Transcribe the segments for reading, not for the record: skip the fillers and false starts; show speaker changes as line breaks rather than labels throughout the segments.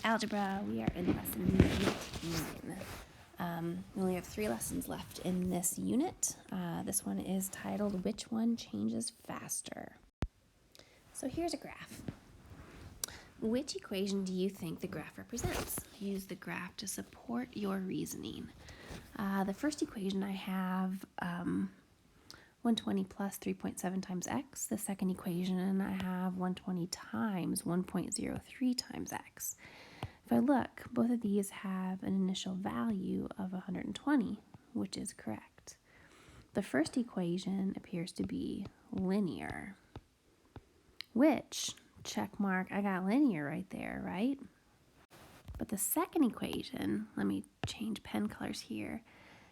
Algebra. We are in lesson 19. We only have 3 lessons left in this unit. This one is titled, Which One Changes Faster? So here's a graph. Which equation do you think the graph represents? Use the graph to support your reasoning. The first equation I have 120 plus 3.7 times x. The second equation I have 120 times 1.03 times x. If I look, both of these have an initial value of 120, which is correct. The first equation appears to be linear, which, check mark, I got linear right there, right? But the second equation, let me change pen colors here.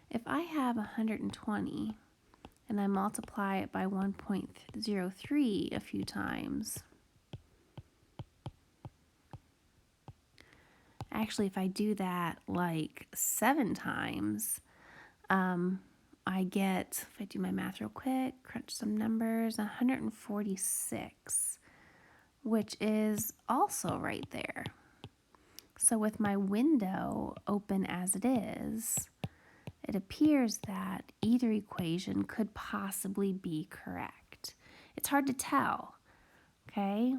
If I have 120 and I multiply it by 1.03 a few times, actually, if I do that like 7 times, I get, if I do my math real quick, crunch some numbers, 146, which is also right there. So with my window open as it is, it appears that either equation could possibly be correct. It's hard to tell, okay?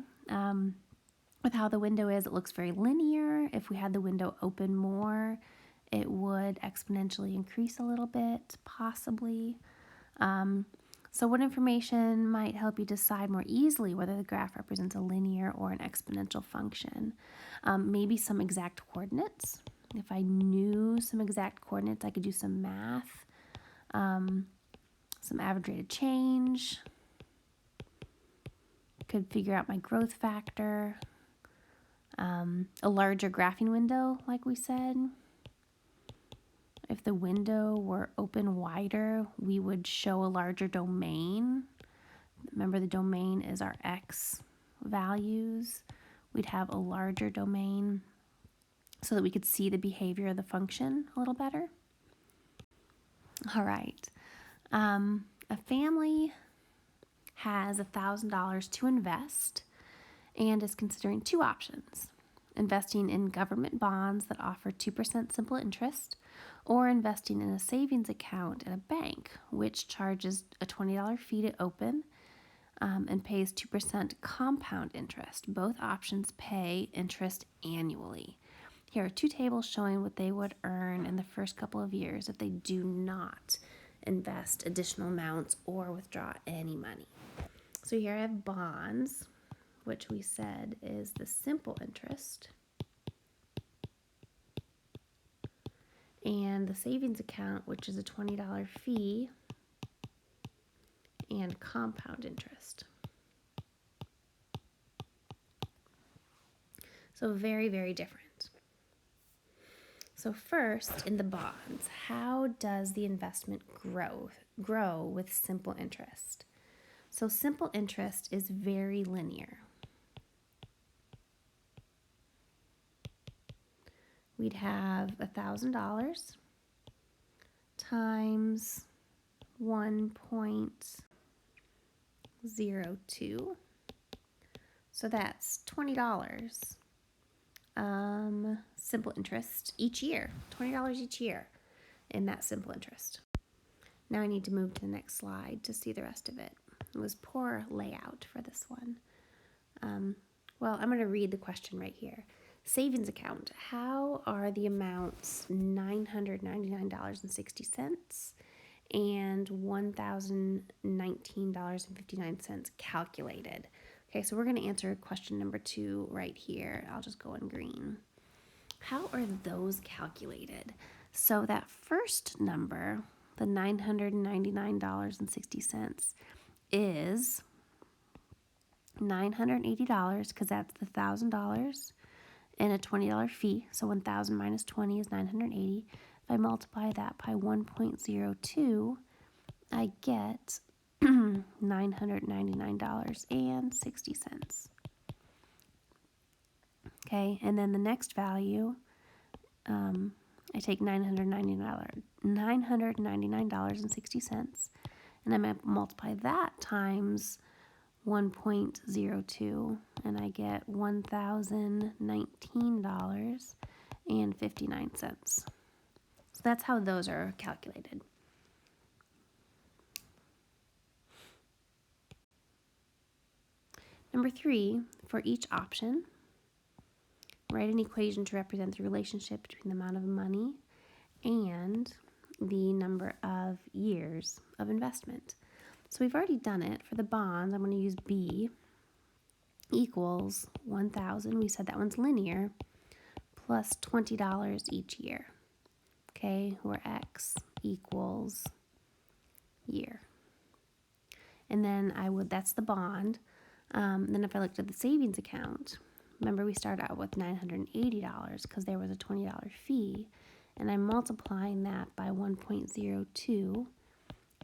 With how the window is, it looks very linear. If we had the window open more, it would exponentially increase a little bit, possibly. So what information might help you decide more easily whether the graph represents a linear or an exponential function? Maybe some exact coordinates. If I knew some exact coordinates, I could do some math, some average rate of change, could figure out my growth factor, a larger graphing window, like we said. If the window were open wider, we would show a larger domain. Remember, the domain is our x values. We'd have a larger domain so that we could see the behavior of the function a little better. All right. A family has $1,000 to invest and is considering 2 options: investing in government bonds that offer 2% simple interest, or investing in a savings account at a bank, which charges a $20 fee to open and pays 2% compound interest. Both options pay interest annually. Here are 2 tables showing what they would earn in the first couple of years if they do not invest additional amounts or withdraw any money. So here I have bonds, which we said is the simple interest, and the savings account, which is a $20 fee and compound interest. So very, very different. So first, in the bonds, how does the investment grow with simple interest? So simple interest is very linear. We'd have $1,000 times 1.02. So that's $20. Simple interest each year, $20 each year in that simple interest. Now I need to move to the next slide to see the rest of it. It was poor layout for this one. Well, I'm going to read the question right here. Savings account, how are the amounts $999.60 and $1,019.59 calculated? Okay, so we're going to answer question number 2 right here. I'll just go in green. How are those calculated? So that first number, the $999.60, is $980 because that's the $1,000 and a $20 fee. So 1,000 minus 20 is 980. If I multiply that by 1.02, I get $999.60. Okay, and then the next value, I take $999.60, and I multiply that times 1.02, and I get $1,019.59. So that's how those are calculated. Number 3, for each option, write an equation to represent the relationship between the amount of money and the number of years of investment. So we've already done it. For the bonds, I'm going to use B equals 1,000. We said that one's linear, plus $20 each year. Okay, where X equals year. And then that's the bond. Then if I looked at the savings account, remember we started out with $980 because there was a $20 fee, and I'm multiplying that by 1.02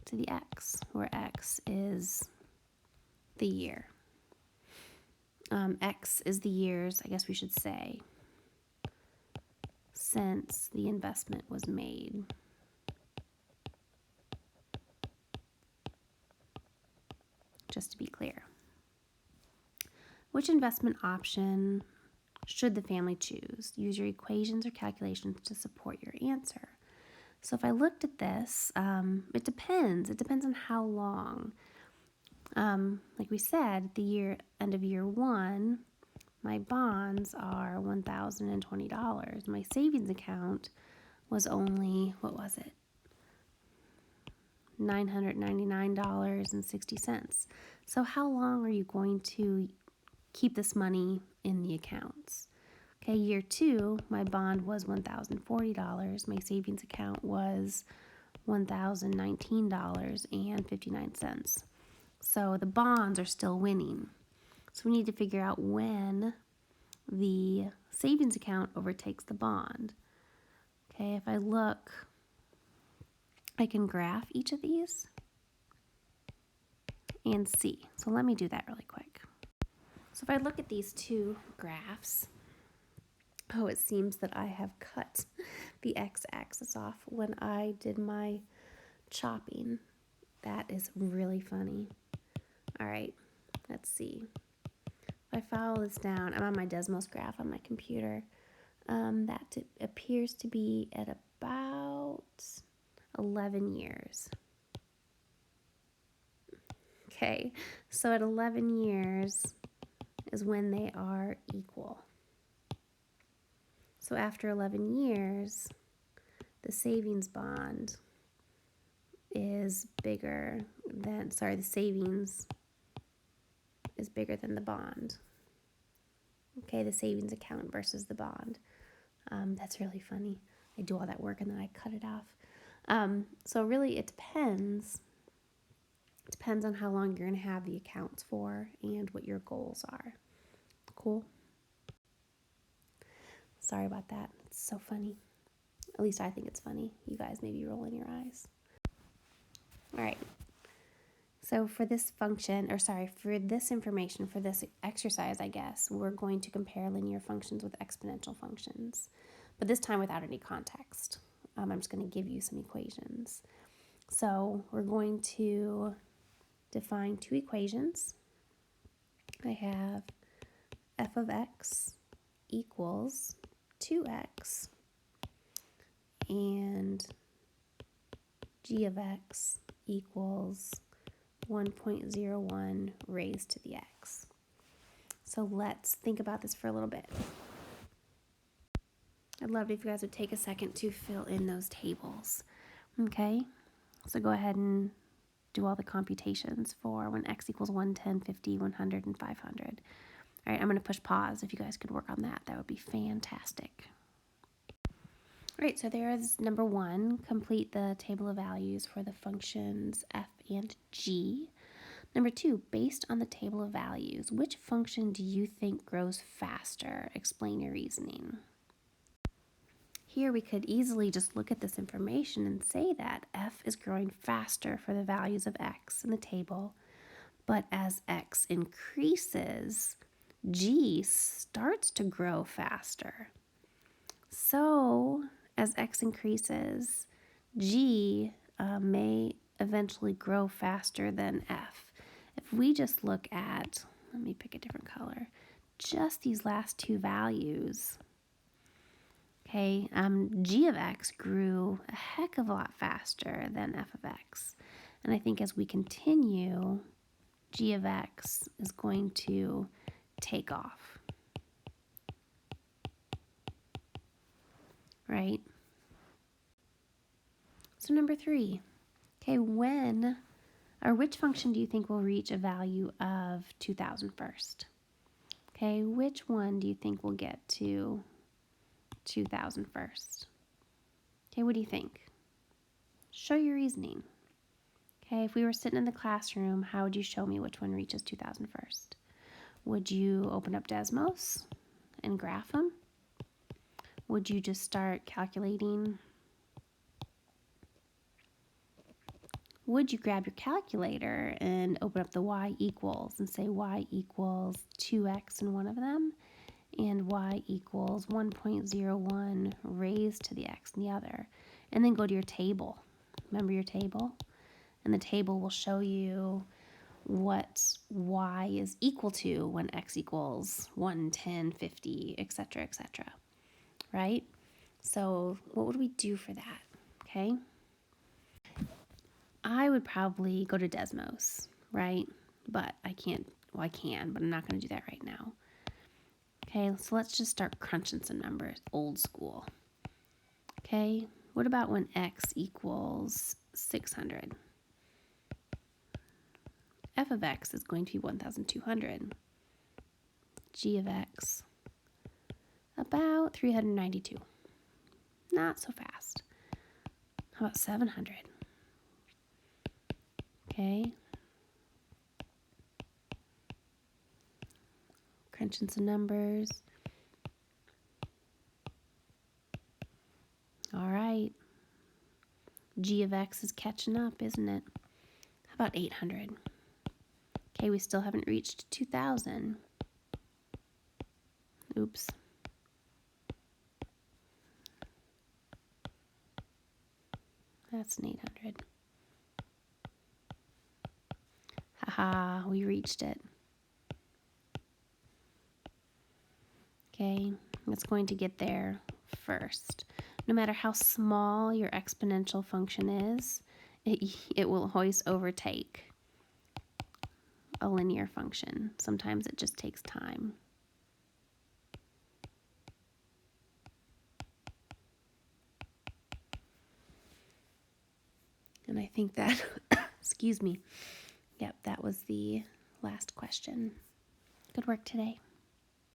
to the X, where X is the year. X is the years, I guess we should say, since the investment was made. Just to be clear. Which investment option should the family choose? Use your equations or calculations to support your answer. So if I looked at this, it depends. It depends on how long. Like we said, at the end of year 1, my bonds are $1,020. My savings account was only, what was it? $999.60. So how long are you going to keep this money in the accounts? Okay, year 2, my bond was $1,040. My savings account was $1,019.59. So the bonds are still winning. So we need to figure out when the savings account overtakes the bond. Okay, if I look, I can graph each of these and see. So let me do that really quick. So if I look at these two graphs, it seems that I have cut the x-axis off when I did my chopping. That is really funny. All right, let's see. If I follow this down, I'm on my Desmos graph on my computer. That appears to be at about 11 years. Okay, so at 11 years is when they are equal. So after 11 years, the savings bond is bigger than, the savings is bigger than the bond. Okay, the savings account versus the bond. That's really funny. I do all that work and then I cut it off. So really it depends. It depends on how long you're going to have the accounts for and what your goals are. Cool? Sorry about that. It's so funny. At least I think it's funny. You guys may be rolling your eyes. All right. So for this for this information, for this exercise, I guess, we're going to compare linear functions with exponential functions, but this time without any context. I'm just going to give you some equations. So we're going to define two equations. I have f of x equals 2x and g of x equals 1.01 raised to the x. So let's think about this for a little bit. I'd love it if you guys would take a second to fill in those tables. Okay, so go ahead and do all the computations for when x equals 1, 10, 50, 100, and 500. All right, I'm going to push pause. If you guys could work on that, that would be fantastic. All right, so there is number 1. Complete the table of values for the functions f and g. Number 2, based on the table of values, which function do you think grows faster? Explain your reasoning. Here we could easily just look at this information and say that f is growing faster for the values of x in the table, but as x increases, g starts to grow faster. So as x increases, g may eventually grow faster than f. If we just look at, let me pick a different color, just these last two values, okay, g of x grew a heck of a lot faster than f of x. And I think as we continue, g of x is going to take off, right? So number 3, okay, when or which function do you think will reach a value of 2,000 first? Okay, which one do you think will get to 2,000 first? Okay, what do you think? Show your reasoning. Okay, if we were sitting in the classroom, how would you show me which one reaches 2,000 first? Would you open up Desmos and graph them? Would you just start calculating? Would you grab your calculator and open up the y equals and say y equals 2x in one of them and y equals 1.01 raised to the x in the other, and then go to your table? Remember your table? And the table will show you what y is equal to when x equals 1, 10, 50, etc., etc., right? So what would we do for that? Okay, I would probably go to Desmos, right? But I can't, well, I can, but I'm not going to do that right now. Okay, so let's just start crunching some numbers, old school. Okay, what about when x equals 600? F of x is going to be 1,200. G of x, about 392. Not so fast. How about 700? Okay. Crunching some numbers. All right. G of x is catching up, isn't it? How about 800? Okay, we still haven't reached 2,000. Oops. That's an 800. Haha, we reached it. Okay, it's going to get there first. No matter how small your exponential function is, it will always overtake a linear function. Sometimes it just takes time. And I think that, excuse me, yep, that was the last question. Good work today.